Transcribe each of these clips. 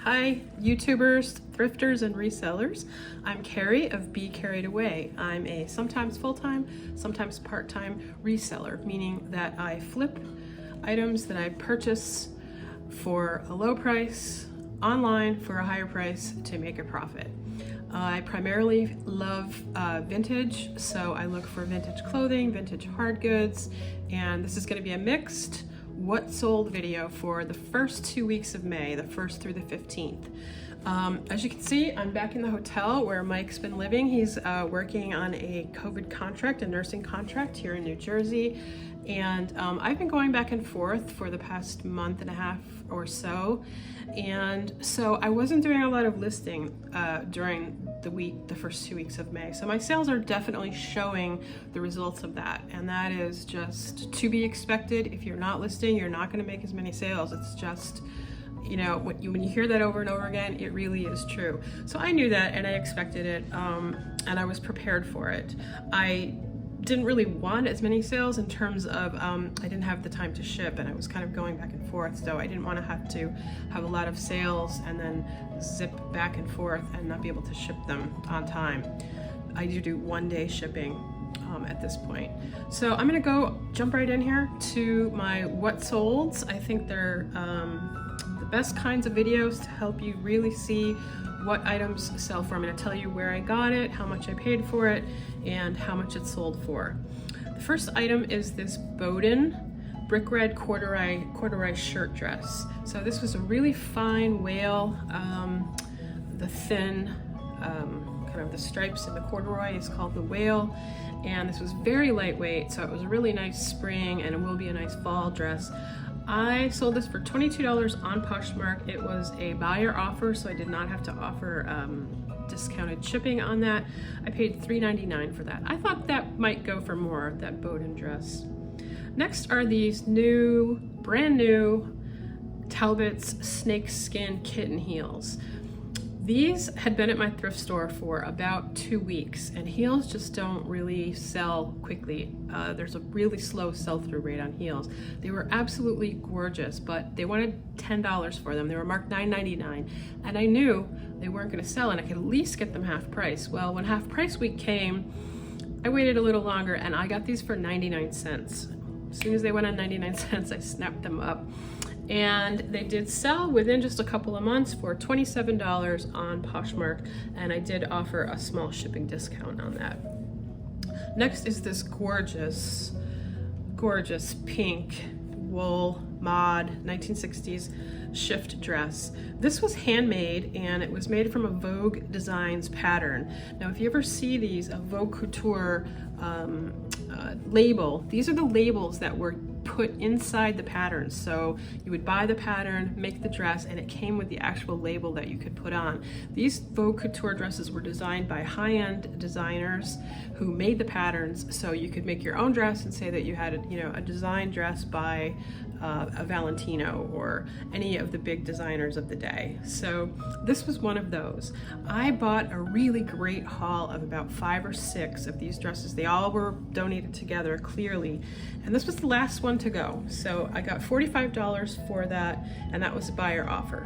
Hi, YouTubers, thrifters, and resellers. I'm Carrie of Be Carried Away. I'm a sometimes full-time, sometimes part-time reseller, meaning that I flip items that I purchase for a low price online for a higher price to make a profit. I primarily love vintage, so I look for vintage clothing, vintage hard goods, and this is going to be a mixed what sold video for the first 2 weeks of May, the 1st through the 15th. As you can see, I'm back in the hotel where Mike's been living. He's working on a COVID contract, a nursing contract here in New Jersey. And I've been going back and forth for the past month and a half or so. And so I wasn't doing a lot of listing during the first 2 weeks of May. So my sales are definitely showing the results of that. And that is just to be expected. If you're not listing, you're not gonna make as many sales. It's just, you know, when you hear that over and over again, it really is true. So I knew that and I expected it, and I was prepared for it. I didn't really want as many sales in terms of I didn't have the time to ship, and I was kind of going back and forth, so I didn't want to have a lot of sales and then zip back and forth and not be able to ship them on time. I do 1 day shipping at this point. So I'm gonna jump right in here to my what solds. I think they're the best kinds of videos to help you really see what items sell for. I'm going to tell you where I got it, how much I paid for it, and how much it sold for. The first item is this Bowden brick red corduroy shirt dress. So this was a really fine wale. The thin kind of the stripes in the corduroy is called the wale, and this was very lightweight, so it was a really nice spring and it will be a nice fall dress. I sold this for $22 on Poshmark. It was a buyer offer, so I did not have to offer discounted shipping on that. I paid $3.99 for that. I thought that might go for more, that Bowden dress. Next are these brand new Talbot's snakeskin kitten heels. These had been at my thrift store for about 2 weeks, and heels just don't really sell quickly. There's a really slow sell-through rate on heels. They were absolutely gorgeous, but they wanted $10 for them. They were marked $9.99, and I knew they weren't gonna sell and I could at least get them half price. Well, when half price week came, I waited a little longer and I got these for 99 cents. As soon as they went on 99 cents, I snapped them up. And they did sell within just a couple of months for $27 on Poshmark, and I did offer a small shipping discount on that. Next is this gorgeous pink wool mod 1960s shift dress. This was handmade, and it was made from a Vogue Designs pattern. Now, if you ever see these, a Vogue Couture label, these are the labels that were put inside the pattern. So you would buy the pattern, make the dress, and it came with the actual label that you could put on. These Vogue Couture dresses were designed by high-end designers who made the patterns, so you could make your own dress and say that you had a design dress by a Valentino or any of the big designers of the day. So this was one of those. I bought a really great haul of about 5 or 6 of these dresses. They all were donated together clearly, and this was the last one to go. So I got $45 for that, and that was a buyer offer.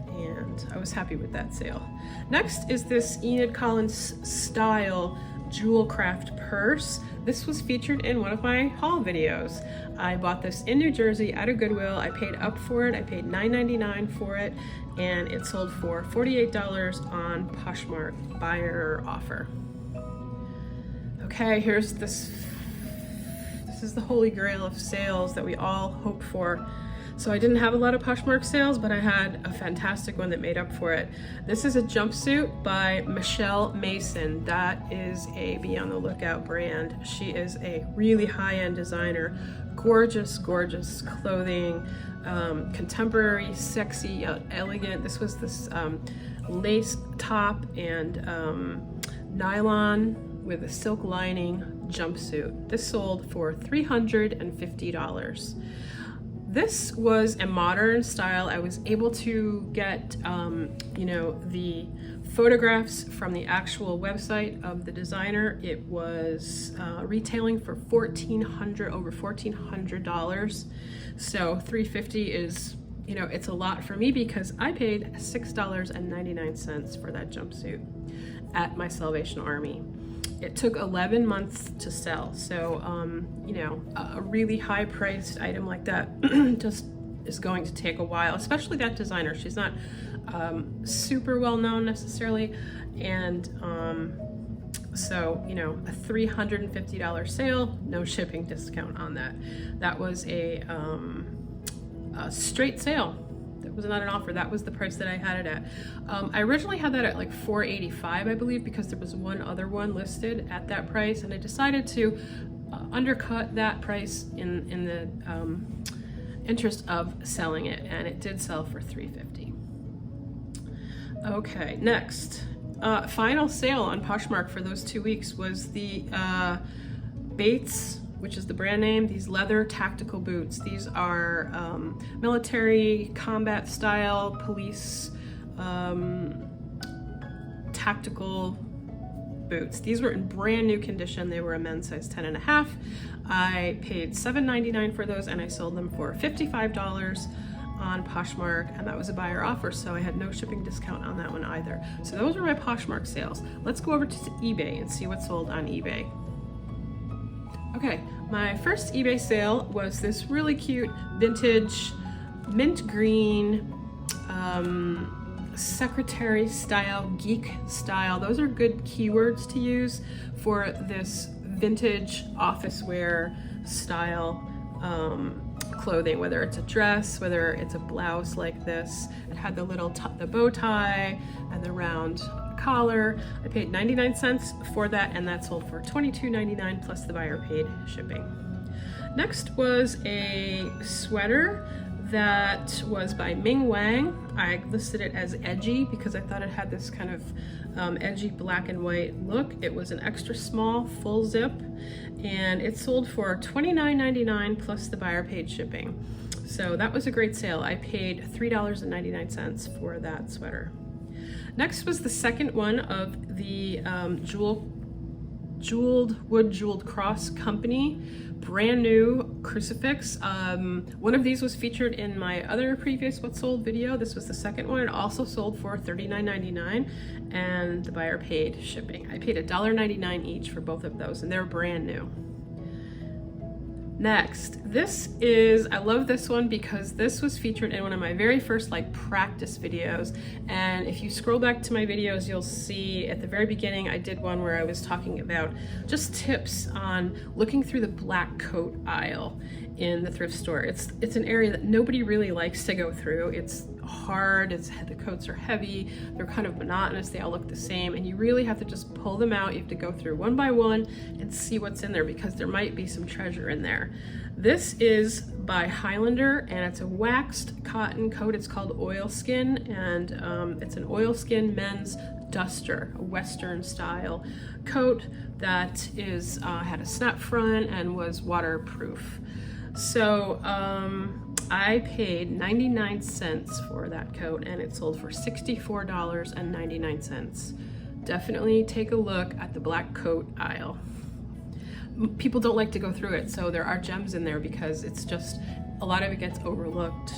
And I was happy with that sale. Next is this Enid Collins style jewel craft purse. This was featured in one of my haul videos. I bought this in New Jersey at a Goodwill. I paid up for it. I paid $9.99 for it, and it sold for $48 on Poshmark buyer offer. Okay, here's this. This is the holy grail of sales that we all hope for. So I didn't have a lot of Poshmark sales, but I had a fantastic one that made up for it. This is a jumpsuit by Michelle Mason. That is a be on the lookout brand. She is a really high-end designer. Gorgeous clothing, contemporary, sexy, elegant. This was this lace top and nylon with a silk lining jumpsuit. This sold for $350. This was a modern style. I was able to get, the photographs from the actual website of the designer. It was retailing for over $1,400. So $350 is you know, it's a lot for me because I paid $6.99 for that jumpsuit at my Salvation Army. It took 11 months to sell. So, you know, a really high priced item like that just is going to take a while, especially that designer. She's not super well known necessarily. And so, you know, a $350 sale, no shipping discount on that. That was a straight sale. That was not an offer. That was the price that I had it at. I originally had that at like $485, I believe, because there was one other one listed at that price, and I decided to undercut that price in the interest of selling it, and it did sell for $350. Okay, next. Final sale on Poshmark for those 2 weeks was the Bates, which is the brand name, these leather tactical boots. These are military combat style police tactical boots. These were in brand new condition. They were a men's size 10.5. I paid $7.99 for those, and I sold them for $55 on Poshmark, and that was a buyer offer, so I had no shipping discount on that one either. So those were my Poshmark sales. Let's go over to eBay and see what's sold on eBay. Okay, my first eBay sale was this really cute vintage mint green secretary style, geek style. Those are good keywords to use for this vintage office wear style clothing, whether it's a dress, whether it's a blouse like this. It had the little the bow tie and the round collar. I paid 99 cents for that, and that sold for $22.99 plus the buyer paid shipping. Next was a sweater that was by Ming Wang. I listed it as edgy because I thought it had this kind of edgy black and white look. It was an extra small full zip, and it sold for $29.99 plus the buyer paid shipping. So that was a great sale. I paid $3.99 for that sweater. Next was the second one of the jeweled cross company, brand new crucifix. One of these was featured in my other previous What Sold video. This was the second one. It also sold for $39.99, and the buyer paid shipping. I paid $1.99 each for both of those, and they're brand new. Next, this is, I love this one because this was featured in one of my very first like practice videos. And if you scroll back to my videos, you'll see at the very beginning, I did one where I was talking about just tips on looking through the black coat aisle in the thrift store. It's an area that nobody really likes to go through. It's hard, the coats are heavy, they're kind of monotonous, they all look the same, and you really have to just pull them out. You have to go through one by one and see what's in there because there might be some treasure in there. This is by Highlander, and it's a waxed cotton coat. It's called Oilskin, and it's an oilskin men's duster, a Western style coat that is had a snap front and was waterproof. So I paid 99 cents for that coat, and it sold for $64.99. Definitely take a look at the black coat aisle. People don't like to go through it, so there are gems in there because it's just, a lot of it gets overlooked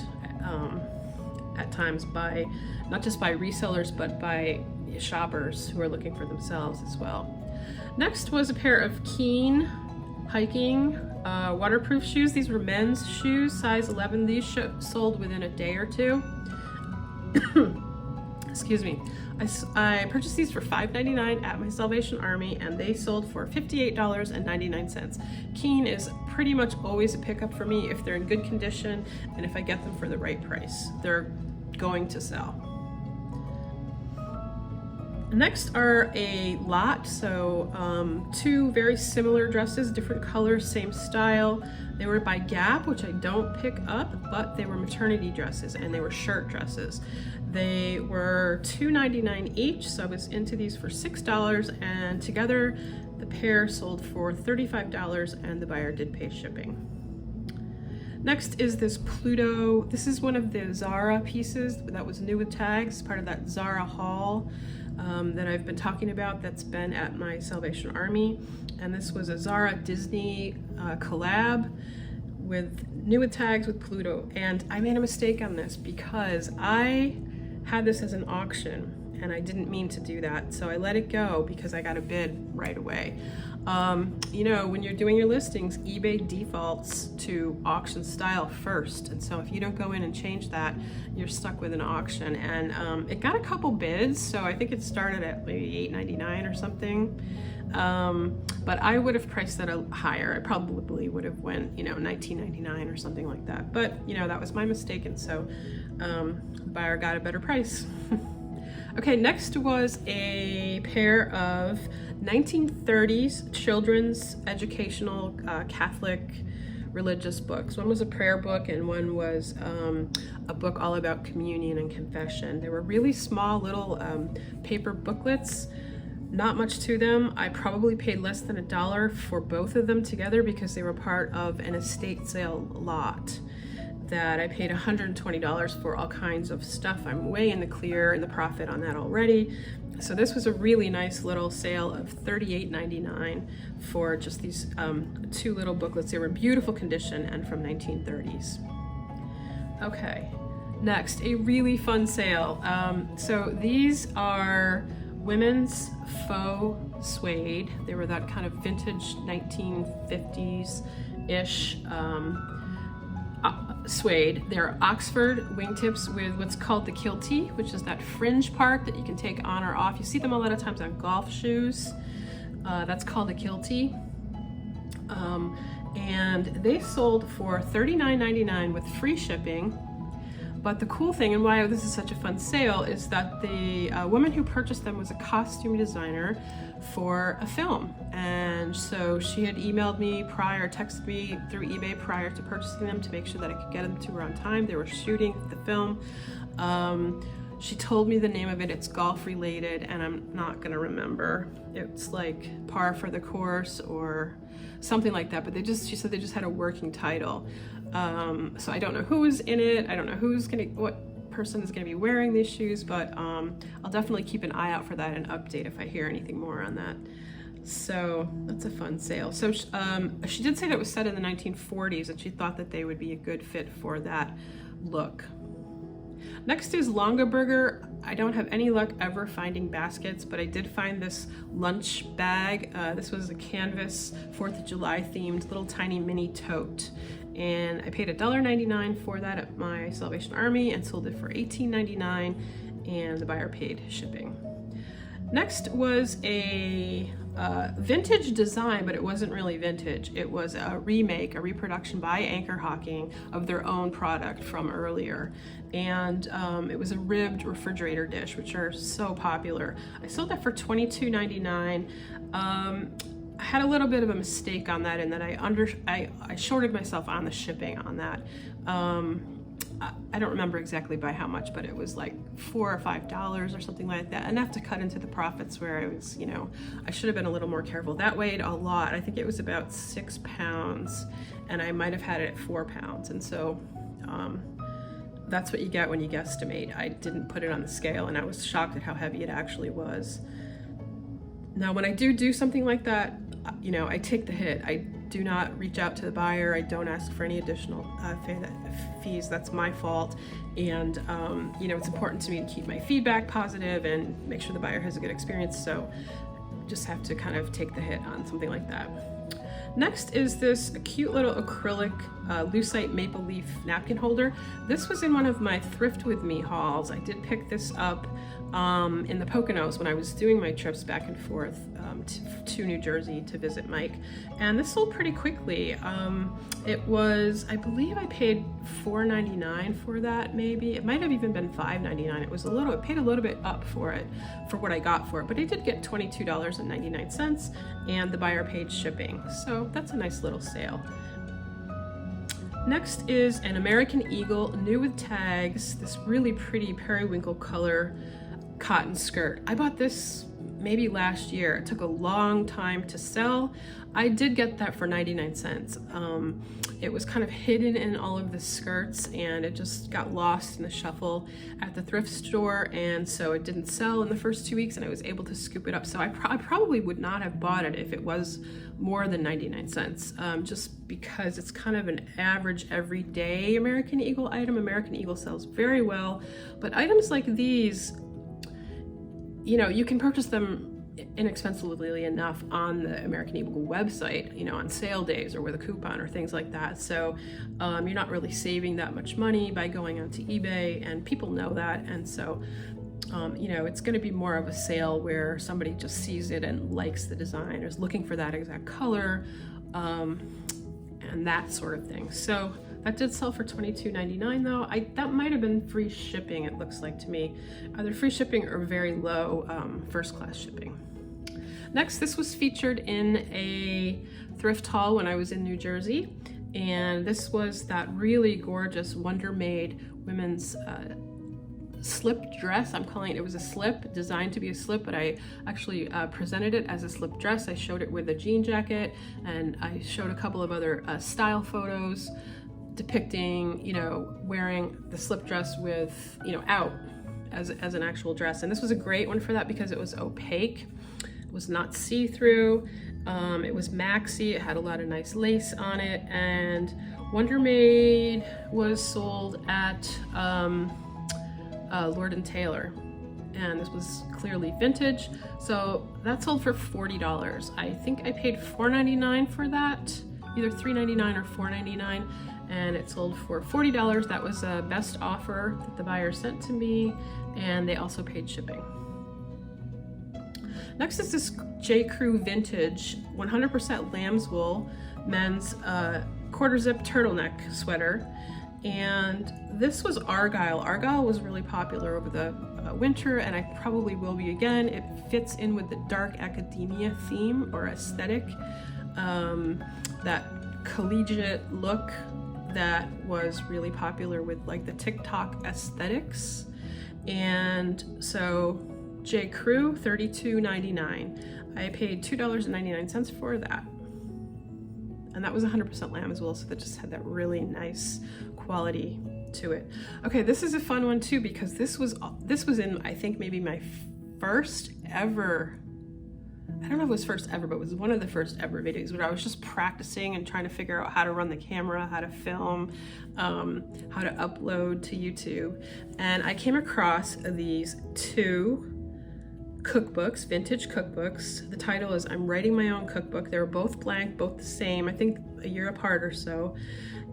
at times by, not just by resellers, but by shoppers who are looking for themselves as well. Next was a pair of Keen hiking waterproof shoes. These were men's shoes, size 11. These sold within a day or two. Excuse me. I purchased these for $5.99 at my Salvation Army, and they sold for $58.99. Keen is pretty much always a pickup for me if they're in good condition and if I get them for the right price. They're going to sell. Next are a lot, so two very similar dresses, different colors, same style. They were by Gap, which I don't pick up, but they were maternity dresses and they were shirt dresses. They were $2.99 each, so I was into these for $6, and together the pair sold for $35, and the buyer did pay shipping. Next is this Pluto. This is one of the Zara pieces that was new with tags, part of that Zara haul that I've been talking about that's been at my Salvation Army. And this was a Zara Disney collab. new with tags with Pluto. And I made a mistake on this because I had this as an auction and I didn't mean to do that. So I let it go because I got a bid right away. You know, when you're doing your listings, eBay defaults to auction style first. And so if you don't go in and change that, you're stuck with an auction. And it got a couple bids. So I think it started at maybe $8.99 or something. But I would have priced that higher. I probably would have went, you know, $19.99 or something like that. But, you know, that was my mistake. And so the buyer got a better price. Okay, next was a pair of 1930s children's educational Catholic religious books. One was a prayer book and one was a book all about communion and confession. They were really small little paper booklets, not much to them. I probably paid less than $1 for both of them together because they were part of an estate sale lot that I paid $120 for all kinds of stuff. I'm way in the clear in the profit on that already. So this was a really nice little sale of $38.99 for just these two little booklets. They were in beautiful condition and from 1930s. Okay, next, a really fun sale. So these are women's faux suede. They were that kind of vintage 1950s-ish suede. They're Oxford wingtips with what's called the kiltie, which is that fringe part that you can take on or off. You see them a lot of times on golf shoes. That's called a kiltie. And they sold for $39.99 with free shipping. But the cool thing, and why this is such a fun sale, is that the woman who purchased them was a costume designer for a film. And so she had emailed me texted me through eBay prior to purchasing them to make sure that I could get them to her on time. They were shooting the film. She told me the name of it. It's golf related, and I'm not gonna remember. It's like Par for the Course or something like that, but she said they just had a working title. So I don't know who was in it. I don't know what person is gonna be wearing these shoes, but I'll definitely keep an eye out for that and update if I hear anything more on that. So that's a fun sale. So she did say that it was set in the 1940s and she thought that they would be a good fit for that look. Next is Longaberger. I don't have any luck ever finding baskets, but I did find this lunch bag. This was a canvas 4th of July themed little tiny mini tote. And I paid $1.99 for that at my Salvation Army and sold it for $18.99, and the buyer paid shipping. Next was a vintage design, but it wasn't really vintage. It was a remake, a reproduction by Anchor Hocking of their own product from earlier. And it was a ribbed refrigerator dish, which are so popular. I sold that for $22.99. I had a little bit of a mistake on that in that I shorted myself on the shipping on that. I don't remember exactly by how much, but it was like $4 or $5 or something like that, enough to cut into the profits where I was, you know, I should have been a little more careful. That weighed a lot. I think it was about 6 pounds, and I might have had it at 4 pounds. And so that's what you get when you guesstimate. I didn't put it on the scale, and I was shocked at how heavy it actually was. Now, when I do something like that, you know, I take the hit. I do not reach out to the buyer. I don't ask for any additional fees. That's my fault. And, you know, it's important to me to keep my feedback positive and make sure the buyer has a good experience. So just have to kind of take the hit on something like that. Next is this cute little acrylic lucite maple leaf napkin holder. This was in one of my Thrift With Me hauls. I did pick this up in the Poconos when I was doing my trips back and forth to New Jersey to visit Mike. And this sold pretty quickly. It was, I believe I paid $4.99 for that, maybe. It might have even been $5.99. It paid a little bit up for it, for what I got for it, but I did get $22.99, and the buyer paid shipping. So that's a nice little sale. Next is an American Eagle, new with tags, this really pretty periwinkle color cotton skirt. I bought this maybe last year. It took a long time to sell. I did get that for 99 cents. It was kind of hidden in all of the skirts, and it just got lost in the shuffle at the thrift store, and so it didn't sell in the first 2 weeks, and I was able to scoop it up. So I probably would not have bought it if it was more than 99 cents, just because it's kind of an average everyday American Eagle item. American Eagle sells very well, but items like these, you know, you can purchase them inexpensively enough on the American Eagle website, you know, on sale days or with a coupon or things like that. So you're not really saving that much money by going onto eBay, and people know that. And so, you know, it's going to be more of a sale where somebody just sees it and likes the design, or is looking for that exact color, and that sort of thing. So that did sell for $22.99 though. That might have been free shipping, it looks like to me. Either free shipping or very low first class shipping. Next, this was featured in a thrift haul when I was in New Jersey. And this was that really gorgeous Wonder Made women's slip dress. I'm calling it was a slip, designed to be a slip, but I actually presented it as a slip dress. I showed it with a jean jacket, and I showed a couple of other style photos depicting, you know, wearing the slip dress with, you know, out as an actual dress. And this was a great one for that because it was opaque, it was not see-through, it was maxi, it had a lot of nice lace on it, and Wonder Made was sold at Lord & Taylor, and this was clearly vintage, so that sold for $40. I think I paid $4.99 for that, either $3.99 or $4.99, and it sold for $40. That was a best offer that the buyer sent to me, and they also paid shipping. Next is this J. Crew vintage 100% lamb's wool men's quarter zip turtleneck sweater, and this was Argyle. Argyle was really popular over the winter, and I probably will be again. It fits in with the dark academia theme or aesthetic, that collegiate look that was really popular with like the TikTok aesthetics. And so J. Crew, $32.99. I paid $2.99 for that. And that was 100% lamb as well, so that just had that really nice quality to it. Okay, this is a fun one too, because this was in, I think, maybe my first ever, I don't know if it was first ever, but it was one of the first ever videos where I was just practicing and trying to figure out how to run the camera, how to film, how to upload to YouTube. And I came across these two cookbooks, vintage cookbooks. The title is I'm Writing My Own Cookbook. They were both blank, both the same, I think a year apart or so.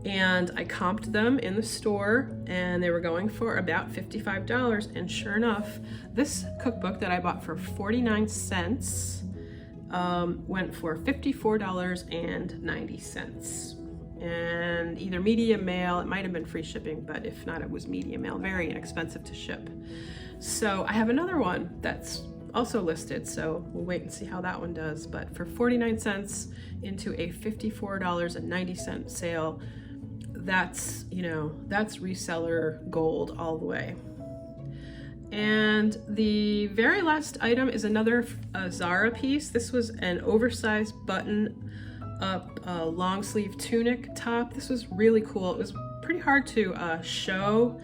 And I comped them in the store, and they were going for about $55. And sure enough, this cookbook that I bought for 49 cents went for $54.90. And either medium mail, it might have been free shipping, but if not, it was medium mail, very inexpensive to ship. So I have another one that's also listed, so we'll wait and see how that one does. But for 49 cents into a $54.90 sale, that's, you know, that's reseller gold all the way. And the very last item is another Zara piece. This was an oversized button up long sleeve tunic top. This was really cool. It was pretty hard to show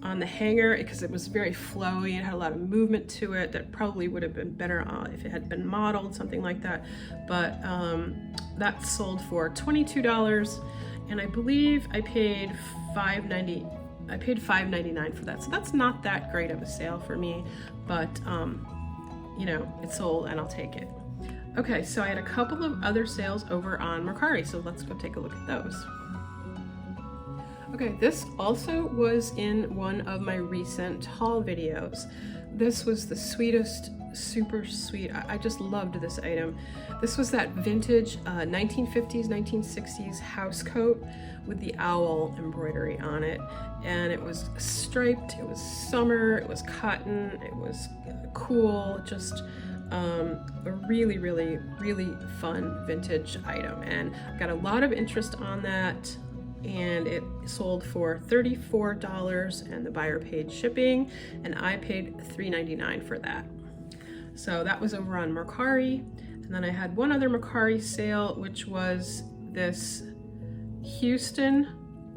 on the hanger because it was very flowy and had a lot of movement to it that probably would have been better if it had been modeled, something like that. But that sold for $22, and I believe I paid $5.99 for that. So that's not that great of a sale for me, but you know, it sold and I'll take it. Okay, so I had a couple of other sales over on Mercari, so let's go take a look at those. Okay, this also was in one of my recent haul videos. This was the sweetest, super sweet. I just loved this item. This was that vintage 1950s, 1960s house coat with the owl embroidery on it. And it was striped, it was summer, it was cotton, it was cool, just a really, really, really fun vintage item. And I got a lot of interest on that. and it sold for $34 and the buyer paid shipping, and I paid $3.99 for that. So that was over on Mercari. And then I had one other Mercari sale, which was this Houston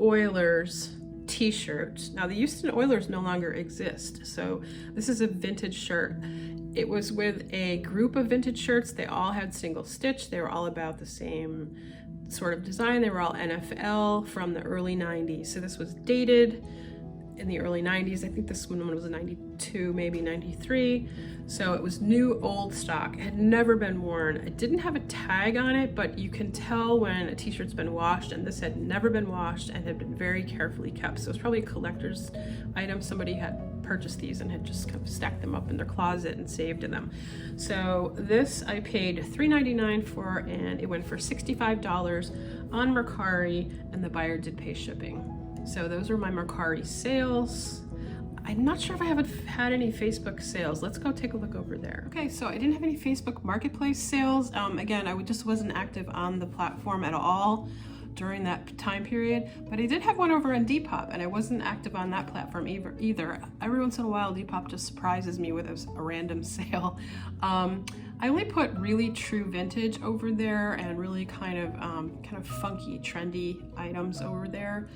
Oilers t-shirt. Now the Houston Oilers no longer exist, so this is a vintage shirt. It was with a group of vintage shirts. They all had single stitch. They were all about the same sort of design. They were all NFL from the early 90s. So this was dated in the early 90s. I think this one was a 92, maybe 93. So it was new old stock. It had never been worn. It didn't have a tag on it, but you can tell when a t-shirt's been washed, and this had never been washed and had been very carefully kept. So it's probably a collector's item. Somebody had purchased these and had just kind of stacked them up in their closet and saved them. So this I paid $3.99 for, and it went for $65 on Mercari, and the buyer did pay shipping. So those are my Mercari sales. I'm not sure if I haven't had any Facebook sales. Let's go take a look over there. Okay, so I didn't have any Facebook Marketplace sales. Again, I just wasn't active on the platform at all during that time period, but I did have one over on Depop, and I wasn't active on that platform either. Every once in a while, Depop just surprises me with a random sale. I only put really true vintage over there and really kind of funky, trendy items over there.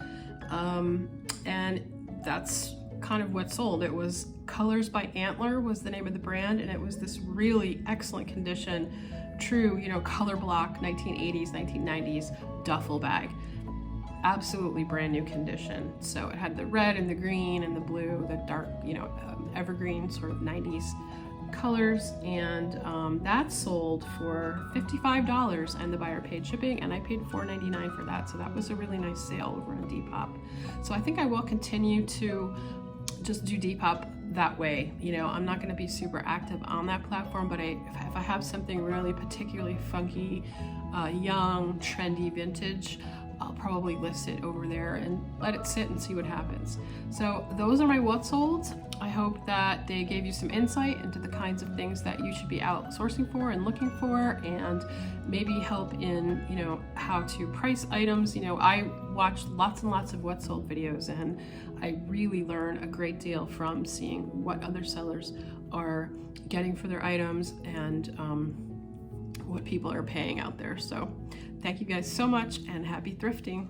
And that's kind of what sold. It was Colors by Antler was the name of the brand, and it was this really excellent condition, true, color block 1980s, 1990s duffel bag. Absolutely brand new condition. So it had the red and the green and the blue, the dark, evergreen sort of 90s colors, and that sold for $55 and the buyer paid shipping, and I paid $4.99 for that. So that was a really nice sale over on Depop. So I think I will continue to just do Depop that way. I'm not going to be super active on that platform, but if I have something really particularly funky, young, trendy, vintage, I'll probably list it over there and let it sit and see what happens. So those are my what solds. I hope that they gave you some insight into the kinds of things that you should be outsourcing for and looking for, and maybe help in, how to price items. I watched lots and lots of what sold videos, and I really learn a great deal from seeing what other sellers are getting for their items and what people are paying out there. So thank you guys so much, and happy thrifting.